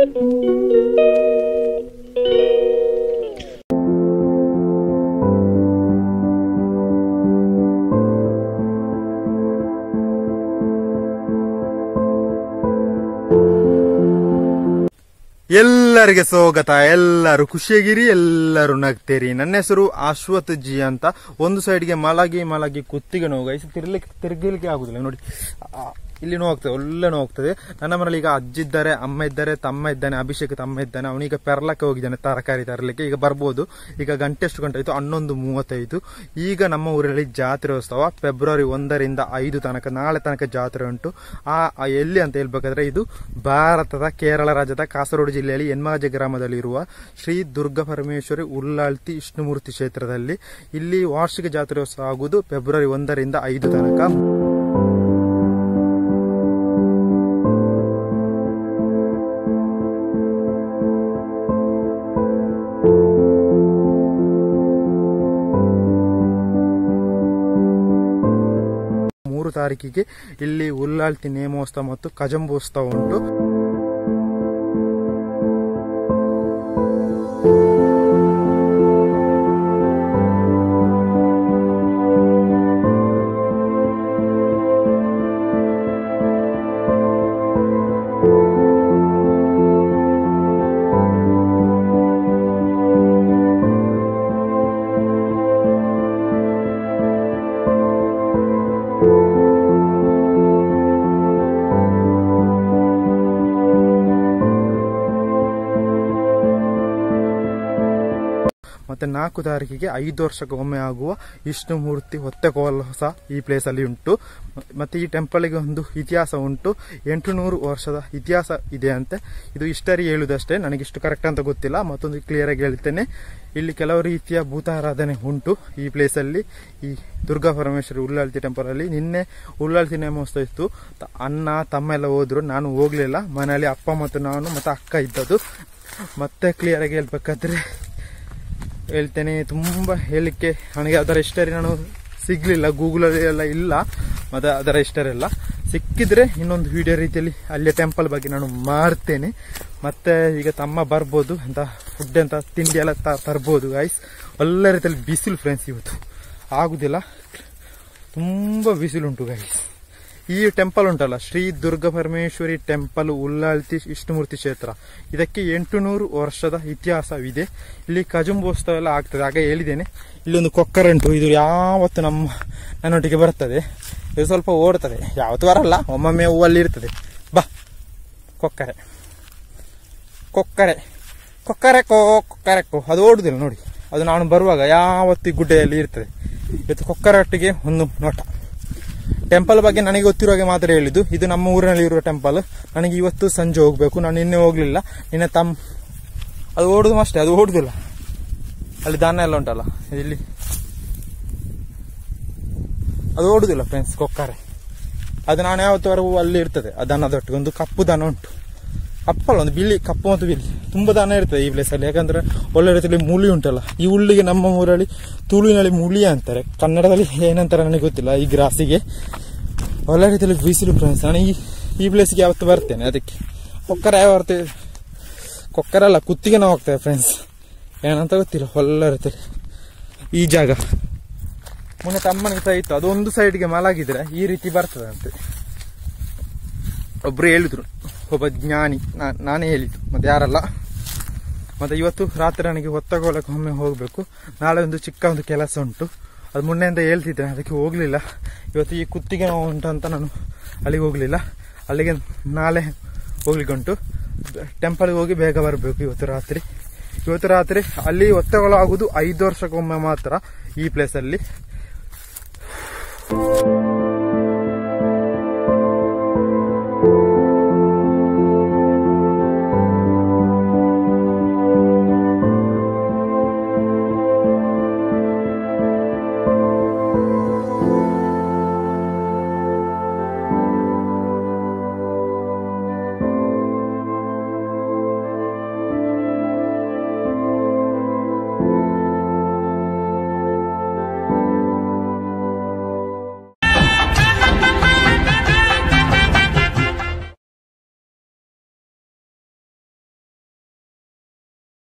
ಎಲ್ಲರಿಗೆ ಸ್ವಾಗತ. ಎಲ್ಲರೂ ಖುಷಿಯಾಗಿರಿ, ಎಲ್ಲರೂ ನಗ್ತೇರಿ. ನನ್ನ ಹೆಸರು ಅಶ್ವಥ್ ಜಿ ಅಂತ. ಒಂದು ಸೈಡ್ಗೆ ಮಲಗಿ ಕುತ್ತಿಗೆ ನೋವು, ತಿರ್ಗಲಿಕ್ಕೆ ಆಗುದಿಲ್ಲ ನೋಡಿ. ಇಲ್ಲಿ ನೋವಾಗ್ತದೆ, ಒಳ್ಳೆ ನೋವಾಗ್ತದೆ. ನನ್ನ ಮನೇಲಿ ಈಗ ಅಜ್ಜಿ ಇದ್ದಾರೆ, ಅಮ್ಮ ಇದ್ದಾರೆ, ತಮ್ಮ ಇದ್ದಾನೆ, ಅಭಿಷೇಕ್ ತಮ್ಮ ಇದ್ದಾನೆ. ಅವನೀಗ ಪೆರ್ಲಕ್ಕೆ ಹೋಗಿದ್ದಾನೆ ತರಕಾರಿ ತರಲಿಕ್ಕೆ. ಈಗ ಬರ್ಬೋದು. ಈಗ ಗಂಟೆ ಎಷ್ಟು ಗಂಟೆ ಆಯ್ತು? 11:35. ಈಗ ನಮ್ಮ ಊರಲ್ಲಿ ಜಾತ್ರೆ ಉತ್ಸವ ಫೆಬ್ರವರಿ 1ರಿಂದ 5 ತನಕ, ನಾಳೆ ತನಕ ಜಾತ್ರೆ ಉಂಟು. ಎಲ್ಲಿ ಅಂತ ಹೇಳ್ಬೇಕಾದ್ರೆ ಇದು ಭಾರತದ ಕೇರಳ ರಾಜ್ಯದ ಕಾಸರಗೋಡು ಜಿಲ್ಲೆಯಲ್ಲಿ ಯನ್ಮಾಜೆ ಗ್ರಾಮದಲ್ಲಿ ಇರುವ ಶ್ರೀ ದುರ್ಗಾ ಪರಮೇಶ್ವರಿ ಉಳ್ಳಾಳ್ತಿ ವಿಷ್ಣುಮೂರ್ತಿ ಕ್ಷೇತ್ರದಲ್ಲಿ. ಇಲ್ಲಿ ವಾರ್ಷಿಕ ಜಾತ್ರೆ ಉತ್ಸವ ಆಗುವುದು ಫೆಬ್ರವರಿ 1ರಿಂದ 5 ತನಕ. ತಾರೀಕಿಗೆ ಇಲ್ಲಿ ಉಳ್ಳಾಳ್ತಿ ನೇಮೋತ್ಸವ ಮತ್ತು ಕಜಂಬೋತ್ಸವ ಉಂಟು. ಮತ್ತೆ 4 ತಾರೀಕಿಗೆ 5 ವರ್ಷಕ್ಕೆ ಒಮ್ಮೆ ಆಗುವ ವಿಷ್ಣುಮೂರ್ತಿ ಹೊತ್ತೆಕೋಲಸ ಈ ಪ್ಲೇಸ್ ಅಲ್ಲಿ ಉಂಟು. ಮತ್ತೆ ಈ ಟೆಂಪಲ್ಗೆ ಒಂದು ಇತಿಹಾಸ ಉಂಟು. 800 ವರ್ಷದ ಇತಿಹಾಸ ಇದೆ ಅಂತೆ. ಇದು ಹಿಸ್ಟರಿ ಹೇಳುವುದಷ್ಟೇ, ನನಗಿಷ್ಟು ಕರೆಕ್ಟ್ ಅಂತ ಗೊತ್ತಿಲ್ಲ. ಮತ್ತೊಂದು ಕ್ಲಿಯರ್ ಆಗಿ ಹೇಳ್ತೇನೆ. ಇಲ್ಲಿ ಕೆಲವು ರೀತಿಯ ಭೂತಾರಾಧನೆ ಉಂಟು ಈ ಪ್ಲೇಸ್ ಅಲ್ಲಿ. ಈ ದುರ್ಗಾ ಪರಮೇಶ್ವರಿ ಉಳ್ಳಾಳ್ತಿ ಟೆಂಪಲ್ ಅಲ್ಲಿ ನಿನ್ನೆ ಉಳ್ಳಾಳ್ತಿ ನೇಮೋತ್ಸವ ಇತ್ತು. ಅಣ್ಣ ತಮ್ಮ ಎಲ್ಲ ಹೋದ್ರು, ನಾನು ಹೋಗ್ಲಿಲ್ಲ. ಮನೆಯಲ್ಲಿ ಅಪ್ಪ ಮತ್ತು ನಾನು ಮತ್ತೆ ಅಕ್ಕ ಇದ್ದದ್ದು. ಮತ್ತೆ ಕ್ಲಿಯರ್ ಆಗಿ ಹೇಳ್ಬೇಕಾದ್ರೆ ಹೇಳ್ತೇನೆ. ತುಂಬಾ ಹೇಳಿಕ್ಕೆ ನನಗೆ ಅದರ ಹಿಸ್ಟರಿ ನಾನು ಸಿಗ್ಲಿಲ್ಲ, ಗೂಗಲಲ್ಲಿ ಎಲ್ಲ ಇಲ್ಲ. ಮತ್ತೆ ಅದರ ಹಿಸ್ಟರಿ ಎಲ್ಲ ಸಿಕ್ಕಿದ್ರೆ ಇನ್ನೊಂದು ವಿಡಿಯೋ ರೀತಿಯಲ್ಲಿ ಅಲ್ಲೇ ಟೆಂಪಲ್ ಬಗ್ಗೆ ನಾನು ಮಾಡ್ತೇನೆ. ಮತ್ತೆ ಈಗ ತಮ್ಮ ಬರ್ಬೋದು ಅಂತ ಫುಡ್ ಅಂತ ತಿಂಡಿ ಎಲ್ಲ ತರ್ಬೋದು ಗೈಸ್. ಒಳ್ಳೆ ರೀತಿಯಲ್ಲಿ ಬಿಸಿಲು ಫ್ರೆಂಡ್ಸ್, ಇವತ್ತು ಆಗುದಿಲ್ಲ, ತುಂಬಾ ಬಿಸಿಲುಂಟು ಗೈಸ್. ಈ ಟೆಂಪಲ್ ಉಂಟಲ್ಲ, ಶ್ರೀ ದುರ್ಗಾ ಪರಮೇಶ್ವರಿ ಟೆಂಪಲ್ ಉಳ್ಳಾಳ್ತಿ ವಿಷ್ಣುಮೂರ್ತಿ ಕ್ಷೇತ್ರ, ಇದಕ್ಕೆ 800 ವರ್ಷದ ಇತಿಹಾಸವಿದೆ. ಇಲ್ಲಿ ಕಜಂಬೋತ್ಸವ ಎಲ್ಲ ಆಗ್ತದೆ. ಆಗ ಹೇಳಿದ್ದೇನೆ, ಇಲ್ಲೊಂದು ಕೊಕ್ಕರೆ ಉಂಟು. ಇದು ಯಾವತ್ತು ನನ್ನೊಟ್ಟಿಗೆ ಬರ್ತದೆ. ಇದು ಸ್ವಲ್ಪ ಓಡ್ತದೆ, ಯಾವತ್ತು ಬರಲ್ಲ, ಒಮ್ಮೊಮ್ಮೆ ಹೂವಲ್ಲಿ ಇರ್ತದೆ. ಬಾ ಕೊಕ್ಕರೆ ಕೊಕ್ಕರೆ ಕೊಕ್ಕರೆ ಕೊಕ್ಕರೆ ಕೋ, ಅದು ಓಡುದಿಲ್ಲ ನೋಡಿ. ಅದು ನಾನು ಬರುವಾಗ ಯಾವತ್ತು ಗುಡ್ಡೆಯಲ್ಲಿ ಇರ್ತದೆ. ಇವತ್ತು ಕೊಕ್ಕರೆ ಒಟ್ಟಿಗೆ ಒಂದು ನೋಟ. ಟೆಂಪಲ್ ಬಗ್ಗೆ ನನಗೆ ಗೊತ್ತಿರೋ ಹಾಗೆ ಮಾತ್ರ ಹೇಳಿದ್ದು. ಇದು ನಮ್ಮ ಊರಿನಲ್ಲಿ ಇರುವ ಟೆಂಪಲ್. ನನಗೆ ಇವತ್ತು ಸಂಜೆ ಹೋಗ್ಬೇಕು, ನಾನು ನಿನ್ನೆ ಹೋಗ್ಲಿಲ್ಲ. ನಿನ್ನೆ ಅದು ಓಡುದು ಅಷ್ಟೇ, ಅದು ಓಡುದಿಲ್ಲ. ಅಲ್ಲಿ ದನ ಎಲ್ಲ ಉಂಟಲ್ಲ, ಇಲ್ಲಿ ಅದು ಓಡುದಿಲ್ಲ ಫ್ರೆಂಡ್ಸ್ ಕೊಕ್ಕರೆ. ಅದು ನಾನು ಯಾವತ್ತವರೆಗೂ ಅಲ್ಲಿ ಇರ್ತದೆ. ಆ ದನದೊಟ್ಟಿಗೆ ಒಂದು ಕಪ್ಪು ದನ ಉಂಟು. ಕಪ್ಪಲ್ಲ, ಒಂದು ಬಿಳಿ, ಕಪ್ಪು ಮತ್ತು ಬಿಳಿ, ತುಂಬಾ ದನ ಇರ್ತದೆ ಈ ಪ್ಲೇಸ್ ಅಲ್ಲಿ. ಯಾಕಂದ್ರೆ ಒಳ್ಳೆ ರೀತಿಯಲ್ಲಿ ಮುಳಿ ಉಂಟಲ್ಲ. ಈ ಹುಲ್ಲಿಗೆ ನಮ್ಮ ಊರಲ್ಲಿ ತುಳುವಿನಲ್ಲಿ ಮುಳಿ ಅಂತಾರೆ, ಕನ್ನಡದಲ್ಲಿ ಏನಂತಾರೆ ನನಗೆ ಗೊತ್ತಿಲ್ಲ. ಈ ಗ್ರಾಸಿಗೆ ಒಳ್ಳೆ ರೀತಿಯಲ್ಲಿ ಬಿಸಿಲು ಫ್ರೆಂಡ್ಸ್. ನಾನು ಈ ಪ್ಲೇಸ್ಗೆ ಯಾವತ್ತು ಬರ್ತೇನೆ. ಅದಕ್ಕೆ ಕೊಕ್ಕರೆ ಯಾವ ಬರ್ತೇವೆ, ಕೊಕ್ಕರೆ ಅಲ್ಲ, ಕುತ್ತಿಗೆ ನಾವು ಹೋಗ್ತೇವೆ ಫ್ರೆಂಡ್ಸ್. ಏನಂತ ಗೊತ್ತಿಲ್ಲ, ಒಳ್ಳೆ ರೀತಿಯಲ್ಲಿ ಈ ಜಾಗ. ಮೊನ್ನೆ ತಮ್ಮನಿಗೆ ಸಹ ಇತ್ತು, ಅದೊಂದು ಸೈಡ್ಗೆ ಮಲಗಿದ್ರೆ ಈ ರೀತಿ ಬರ್ತದೆ ಅಂತೆ. ಒಬ್ರು ಹೇಳಿದ್ರು, ಒಬ್ಬ ಜ್ಞಾನಿ, ನಾನೇ ಹೇಳಿದ್ದು, ಮತ್ತೆ ಯಾರಲ್ಲ. ಮತ್ತೆ ಇವತ್ತು ರಾತ್ರಿ ನನಗೆ ಹೊತ್ತಗೊಳಕ್ಕೆ ಒಮ್ಮೆ ಹೋಗ್ಬೇಕು. ನಾಳೆ ಒಂದು ಚಿಕ್ಕ ಒಂದು ಕೆಲಸ ಉಂಟು, ಅದು ಮೊನ್ನೆಯಿಂದ ಹೇಳ್ತಿದ್ದೆ, ಅದಕ್ಕೆ ಹೋಗ್ಲಿಲ್ಲ. ಇವತ್ತು ಈ ಕುತ್ತಿಗೆ ನೋವು ಉಂಟಂತ ನಾನು ಅಲ್ಲಿಗೆ ಹೋಗ್ಲಿಲ್ಲ. ಅಲ್ಲಿಗೆ ನಾಳೆ ಹೋಗ್ಲಿಕ್ಕೆ ಉಂಟು. ಟೆಂಪಲ್ಗೆ ಹೋಗಿ ಬೇಗ ಬರಬೇಕು ಇವತ್ತು ರಾತ್ರಿ. ಅಲ್ಲಿ ಹೊತ್ತಗೊಳ ಆಗುದು 5 ವರ್ಷಕ್ಕೊಮ್ಮೆ ಮಾತ್ರ ಈ ಪ್ಲೇಸ್ ಅಲ್ಲಿ.